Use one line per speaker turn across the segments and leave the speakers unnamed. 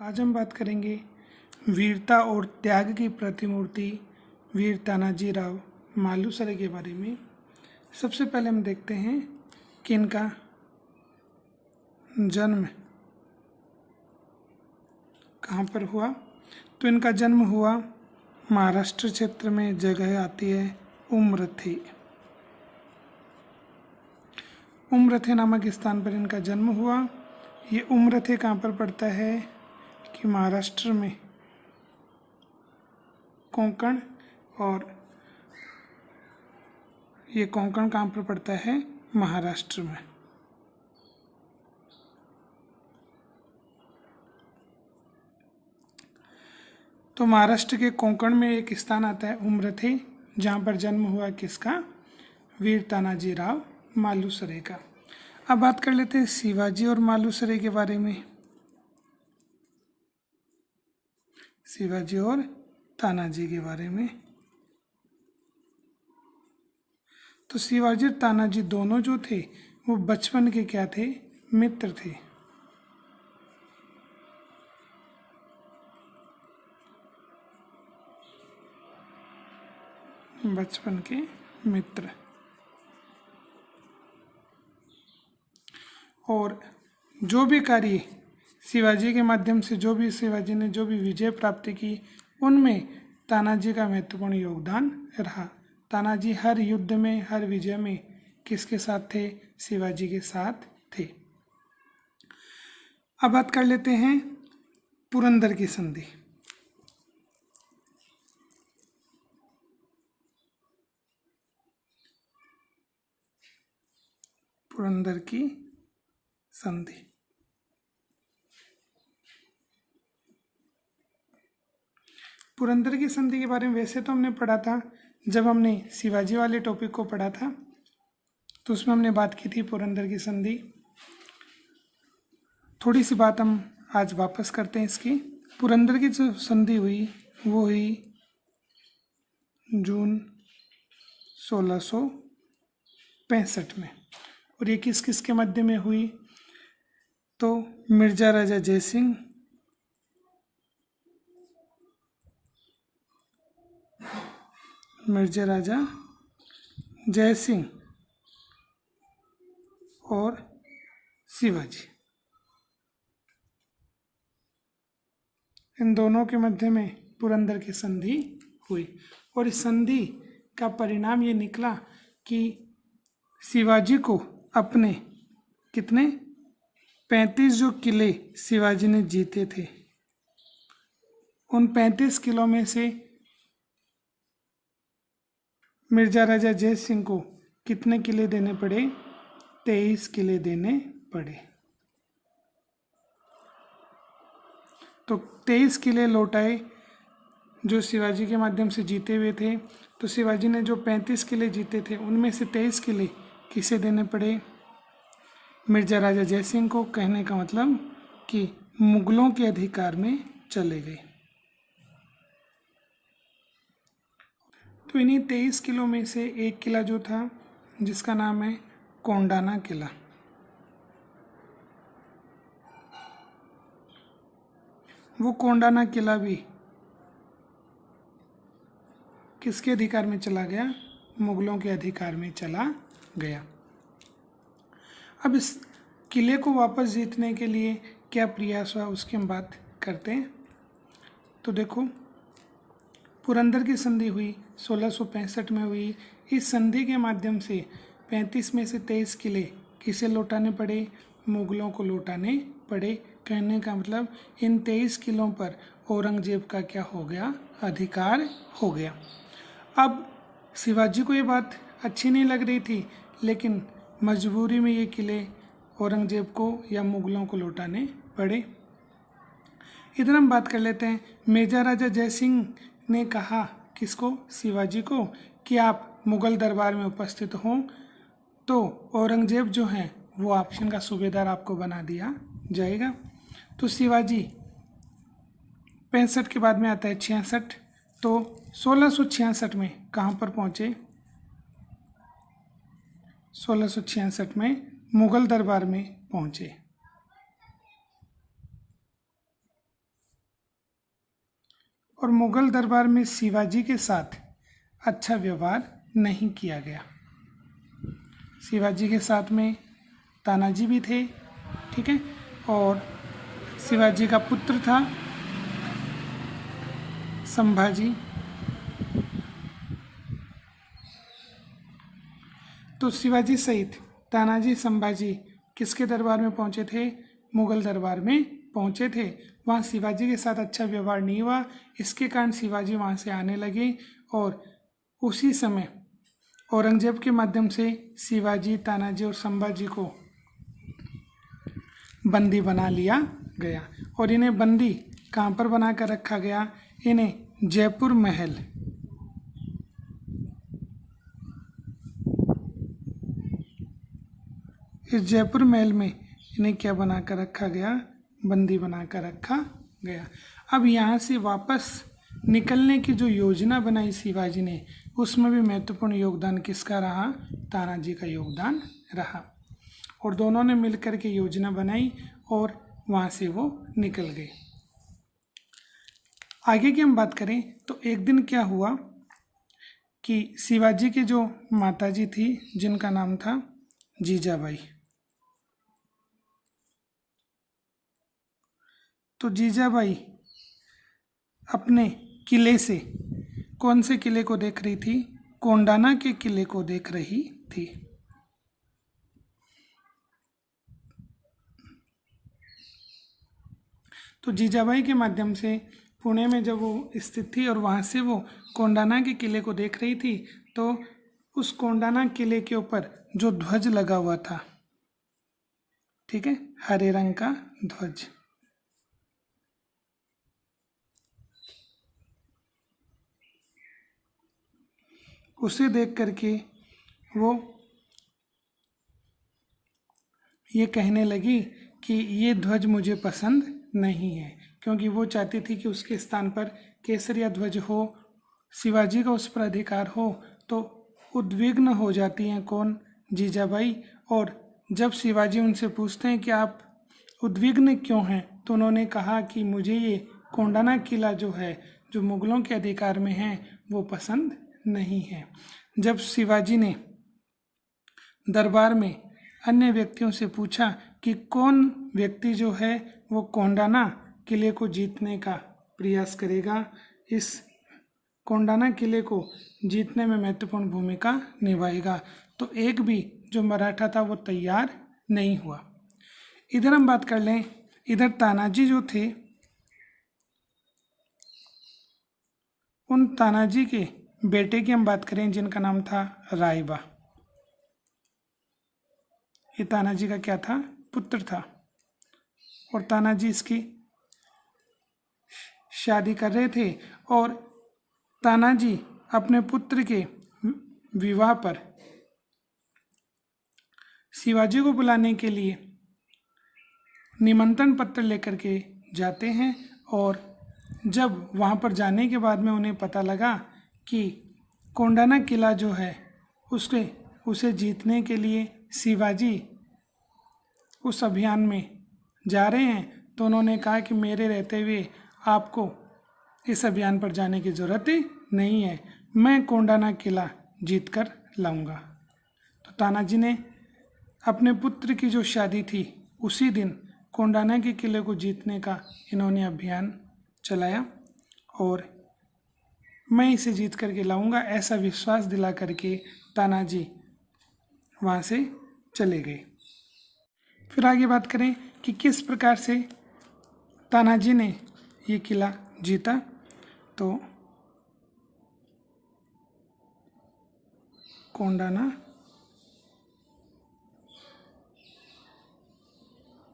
आज हम बात करेंगे वीरता और त्याग की प्रतिमूर्ति वीर तानाजी राव मालुसरे के बारे में। सबसे पहले हम देखते हैं कि इनका जन्म कहाँ पर हुआ। तो इनका जन्म हुआ महाराष्ट्र क्षेत्र में, जगह आती है उमरथी। उमरथे नामक स्थान पर इनका जन्म हुआ। ये उमरथे कहाँ पर पड़ता है कि महाराष्ट्र में कोंकण, और ये कोंकण कहाँ पर पड़ता है, महाराष्ट्र में। तो महाराष्ट्र के कोंकण में एक स्थान आता है उमरथे, जहाँ पर जन्म हुआ किसका, वीर तानाजी राव मालुसरे का। अब बात कर लेते हैं शिवाजी और मालुसरे के बारे में। शिवाजी और तानाजी के बारे में। तो शिवाजी और तानाजी दोनों जो थे वो बचपन के क्या थे, मित्र थे। बचपन के मित्र। और जो भी कार्य शिवाजी के माध्यम से शिवाजी ने जो भी विजय प्राप्त की, उनमें तानाजी का महत्वपूर्ण योगदान रहा। तानाजी हर युद्ध में, हर विजय में किसके साथ थे, शिवाजी के साथ थे। अब बात कर लेते हैं पुरंदर की संधि। पुरंदर की संधि। पुरंदर की संधि के बारे में वैसे तो हमने पढ़ा था जब हमने शिवाजी वाले टॉपिक को पढ़ा था, तो उसमें हमने बात की थी पुरंदर की संधि। थोड़ी सी बात हम आज वापस करते हैं इसकी। पुरंदर की जो संधि हुई वो हुई जून 1665 में। और ये किस किस के मध्य में हुई, तो मिर्जा राजा जयसिंह, मिर्जा राजा जयसिंह और शिवाजी, इन दोनों के मध्य में पुरंदर की संधि हुई। और इस संधि का परिणाम ये निकला कि शिवाजी को अपने कितने 35 जो किले शिवाजी ने जीते थे, उन 35 किलों में से मिर्जा राजा जय सिंह को कितने किले देने पड़े, 23 किले देने पड़े। तो 23 किले लौटाए जो शिवाजी के माध्यम से जीते हुए थे। तो शिवाजी ने जो 35 किले जीते थे उनमें से 23 किले किसे देने पड़े, मिर्जा राजा जय सिंह को। कहने का मतलब कि मुगलों के अधिकार में चले गए। तो इन्हीं 23 किलों में से एक किला जो था जिसका नाम है कोंडाना किला, वो कोंडाना किला भी किसके अधिकार में चला गया, मुगलों के अधिकार में चला गया। अब इस किले को वापस जीतने के लिए क्या प्रयास हुआ उसकी हम बात करते हैं। तो देखो, पुरंदर की संधि हुई 1665 में हुई। इस संधि के माध्यम से 35 में से 23 किले किसे लौटाने पड़े, मुगलों को लौटाने पड़े। कहने का मतलब इन 23 किलों पर औरंगजेब का क्या हो गया, अधिकार हो गया। अब शिवाजी को ये बात अच्छी नहीं लग रही थी, लेकिन मजबूरी में ये किले औरंगजेब को या मुगलों को लौटाने पड़े। इधर हम बात कर लेते हैं, मिर्जा राजा जय सिंह ने कहा किसको, शिवाजी को, कि आप मुगल दरबार में उपस्थित हों तो औरंगजेब जो हैं वो ऑप्शन का सूबेदार आपको बना दिया जाएगा। तो शिवाजी 65 के बाद में आता है 66। तो 1666 में कहाँ पर पहुँचे, 1666 में मुगल दरबार में पहुँचे। और मुगल दरबार में शिवाजी के साथ अच्छा व्यवहार नहीं किया गया। शिवाजी के साथ में तानाजी भी थे, ठीक है, और शिवाजी का पुत्र था संभाजी। तो शिवाजी सहित तानाजी संभाजी किसके दरबार में पहुंचे थे? मुगल दरबार में पहुंचे थे। वहाँ शिवाजी के साथ अच्छा व्यवहार नहीं हुआ, इसके कारण शिवाजी वहाँ से आने लगे और उसी समय औरंगजेब के माध्यम से शिवाजी, तानाजी और संभाजी को बंदी बना लिया गया। और इन्हें बंदी कहाँ पर बना कर रखा गया? इन्हें जयपुर महल, इस जयपुर महल में इन्हें क्या बना कर रखा गया? बंदी बना कर रखा गया। अब यहाँ से वापस निकलने की जो योजना बनाई शिवाजी ने, उसमें भी महत्वपूर्ण योगदान किसका रहा? तानाजी का योगदान रहा। और दोनों ने मिलकर के योजना बनाई और वहाँ से वो निकल गए। आगे की हम बात करें तो एक दिन क्या हुआ कि शिवाजी की जो माताजी थी, जिनका नाम था जीजाबाई, तो जीजाबाई अपने किले से, कौन से किले को देख रही थी? कोंडाना के किले को देख रही थी। तो जीजाबाई के माध्यम से पुणे में जब वो स्थित थी और वहाँ से वो कोंडाना के किले को देख रही थी, तो उस कोंडाना किले के ऊपर जो ध्वज लगा हुआ था, ठीक है, हरे रंग का ध्वज, उसे देख करके वो ये कहने लगी कि ये ध्वज मुझे पसंद नहीं है, क्योंकि वो चाहती थी कि उसके स्थान पर केसरिया ध्वज हो, शिवाजी का उस पर अधिकार हो। तो उद्विग्न हो जाती हैं कौन? जीजाबाई। और जब शिवाजी उनसे पूछते हैं कि आप उद्विग्न क्यों हैं, तो उन्होंने कहा कि मुझे ये कोंडाना किला जो है, जो मुगलों के अधिकार में है, वो पसंद नहीं है। जब शिवाजी ने दरबार में अन्य व्यक्तियों से पूछा कि कौन व्यक्ति जो है वो कोंडाना किले को जीतने का प्रयास करेगा, इस कोंडाना किले को जीतने में महत्वपूर्ण भूमिका निभाएगा, तो एक भी जो मराठा था वो तैयार नहीं हुआ। इधर हम बात कर लें, इधर तानाजी जो थे, उन तानाजी के बेटे की हम बात करें जिनका नाम था रायबा। ये तानाजी का क्या था? पुत्र था। और तानाजी इसकी शादी कर रहे थे और तानाजी अपने पुत्र के विवाह पर शिवाजी को बुलाने के लिए निमंत्रण पत्र लेकर के जाते हैं। और जब वहाँ पर जाने के बाद में उन्हें पता लगा कि कोंडाना किला जो है उसे जीतने के लिए शिवाजी उस अभियान में जा रहे हैं, तो उन्होंने कहा कि मेरे रहते हुए आपको इस अभियान पर जाने की ज़रूरत नहीं है, मैं कोंडाना किला जीत कर लाऊंगा। तो तानाजी ने अपने पुत्र की जो शादी थी, उसी दिन कोंडाना के किले को जीतने का इन्होंने अभियान चलाया और मैं इसे जीत करके लाऊंगा, ऐसा विश्वास दिला करके तानाजी वहाँ से चले गए। फिर आगे बात करें कि किस प्रकार से तानाजी ने ये किला जीता। तो कोंडाना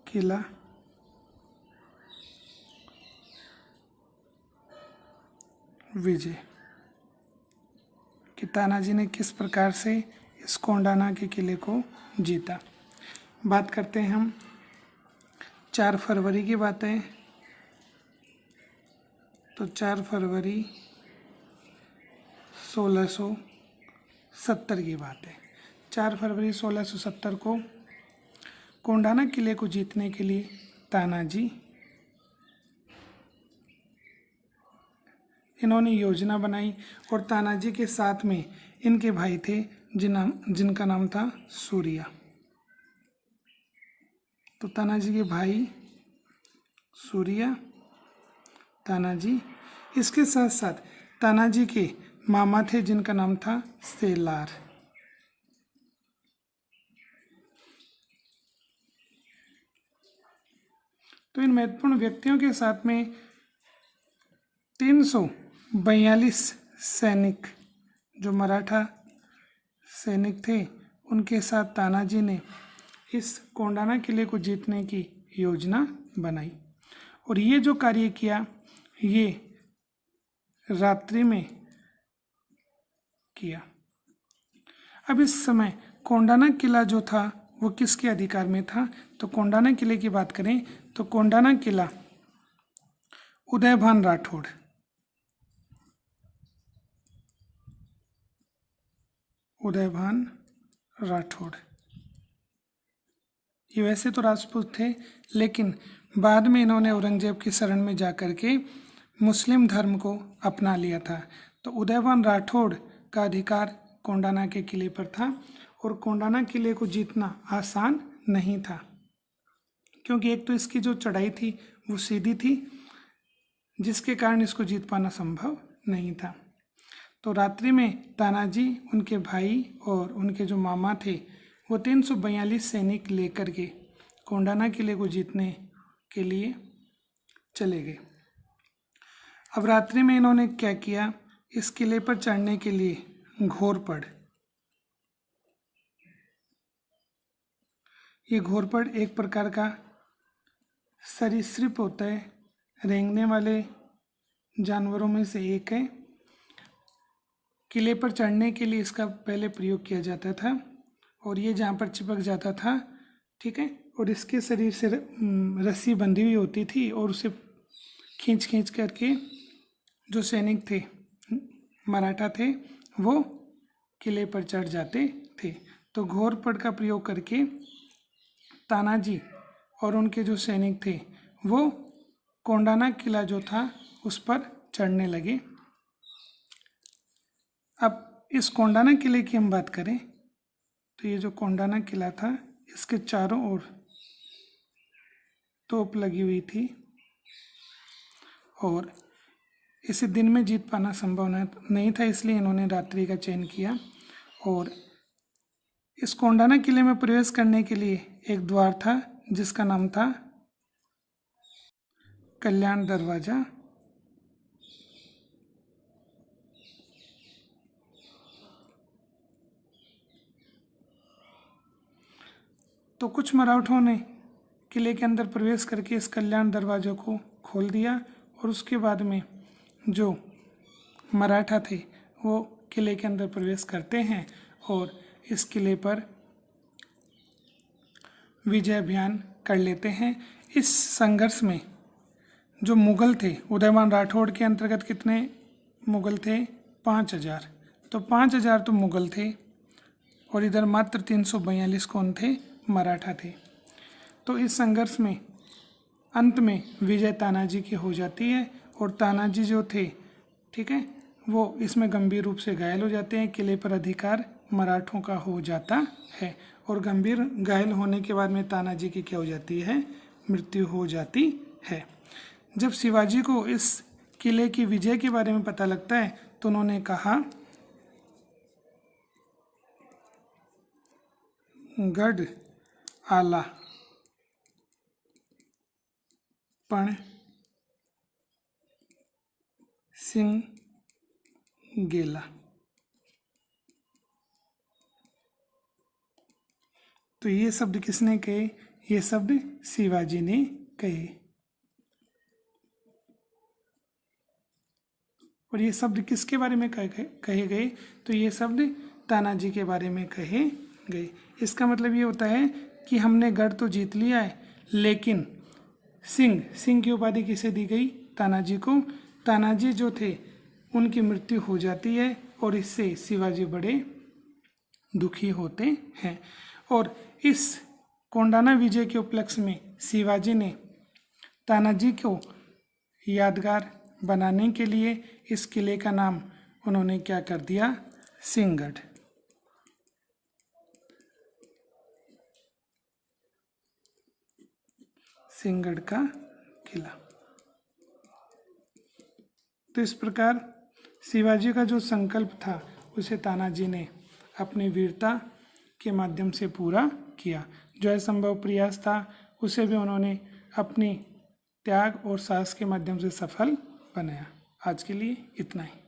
किला विजय, कि तानाजी ने किस प्रकार से इस कोंडाना के किले को जीता। बात करते हैं हम 4 फरवरी की बातें। तो 4 फरवरी 1670 की बात है। 4 फरवरी 1670 को कोंडाना किले को जीतने के लिए तानाजी इन्होंने योजना बनाई और तानाजी के साथ में इनके भाई थे जिनका नाम था सूर्या। तो तानाजी के भाई सूर्या, तानाजी, इसके साथ साथ तानाजी के मामा थे जिनका नाम था सेलार। तो इन महत्वपूर्ण व्यक्तियों के साथ में 342 सैनिक जो मराठा सैनिक थे उनके साथ तानाजी ने इस कोंडाना किले को जीतने की योजना बनाई और ये जो कार्य किया ये रात्रि में किया। अब इस समय कोंडाना किला जो था वो किसके अधिकार में था? तो कोंडाना किले की बात करें तो कोंडाना किला उदयभान राठौड़, उदयभान राठौड़, ये वैसे तो राजपूत थे लेकिन बाद में इन्होंने औरंगजेब की शरण में जाकर के मुस्लिम धर्म को अपना लिया था। तो उदयभान राठौड़ का अधिकार कोंडाना के किले पर था और कोंडाना किले को जीतना आसान नहीं था क्योंकि एक तो इसकी जो चढ़ाई थी वो सीधी थी जिसके कारण इसको जीत पाना संभव नहीं था। तो रात्रि में तानाजी, उनके भाई और उनके जो मामा थे वो 342 सैनिक लेकर के कोंडाना किले को जीतने के लिए चले गए। अब रात्रि में इन्होंने क्या किया, इस किले पर चढ़ने के लिए घोरपड़, ये घोरपड़ एक प्रकार का सरीसृप होता है, रेंगने वाले जानवरों में से एक है। किले पर चढ़ने के लिए इसका पहले प्रयोग किया जाता था और ये जहाँ पर चिपक जाता था, ठीक है, और इसके शरीर से रस्सी बंधी हुई होती थी और उसे खींच खींच करके जो सैनिक थे, मराठा थे, वो किले पर चढ़ जाते थे। तो घोरपड़ का प्रयोग करके तानाजी और उनके जो सैनिक थे वो कोंडाना किला जो था उस पर चढ़ने लगे। अब इस कोंडाना किले की हम बात करें तो ये जो कोंडाना किला था इसके चारों ओर तोप लगी हुई थी और इसे दिन में जीत पाना संभव नहीं था, इसलिए इन्होंने रात्रि का चयन किया। और इस कोंडाना किले में प्रवेश करने के लिए एक द्वार था जिसका नाम था कल्याण दरवाजा। तो कुछ मराठों ने किले के अंदर प्रवेश करके इस कल्याण दरवाजे को खोल दिया और उसके बाद में जो मराठा थे वो किले के अंदर प्रवेश करते हैं और इस किले पर विजय अभियान कर लेते हैं। इस संघर्ष में जो मुगल थे, उदयभान राठौड़ के अंतर्गत कितने मुगल थे? 5000। तो 5000 तो मुगल थे और इधर मात्र 342 कौन थे? मराठा थे। तो इस संघर्ष में अंत में विजय तानाजी की हो जाती है और तानाजी जो थे, ठीक है, वो इसमें गंभीर रूप से घायल हो जाते हैं। किले पर अधिकार मराठों का हो जाता है और गंभीर घायल होने के बाद में तानाजी की क्या हो जाती है? मृत्यु हो जाती है। जब शिवाजी को इस किले की विजय के बारे में पता लगता है तो उन्होंने कहा, गढ़ आला पण सिंह गेला। तो ये शब्द किसने कहे? ये शब्द शिवाजी ने कहे और ये शब्द किसके बारे में कहे गए? तो ये शब्द तानाजी के बारे में कहे गए। इसका मतलब ये होता है कि हमने गढ़ तो जीत लिया है लेकिन सिंह की उपाधि किसे दी गई? तानाजी को। तानाजी जो थे उनकी मृत्यु हो जाती है और इससे शिवाजी बड़े दुखी होते हैं। और इस कोंडाना विजय के उपलक्ष्य में शिवाजी ने तानाजी को यादगार बनाने के लिए इस किले का नाम उन्होंने क्या कर दिया, सिंहगढ़। सिंहगढ़ का किला। तो इस प्रकार शिवाजी का जो संकल्प था उसे तानाजी ने अपनी वीरता के माध्यम से पूरा किया। जो असंभव प्रयास था उसे भी उन्होंने अपनी त्याग और साहस के माध्यम से सफल बनाया। आज के लिए इतना ही।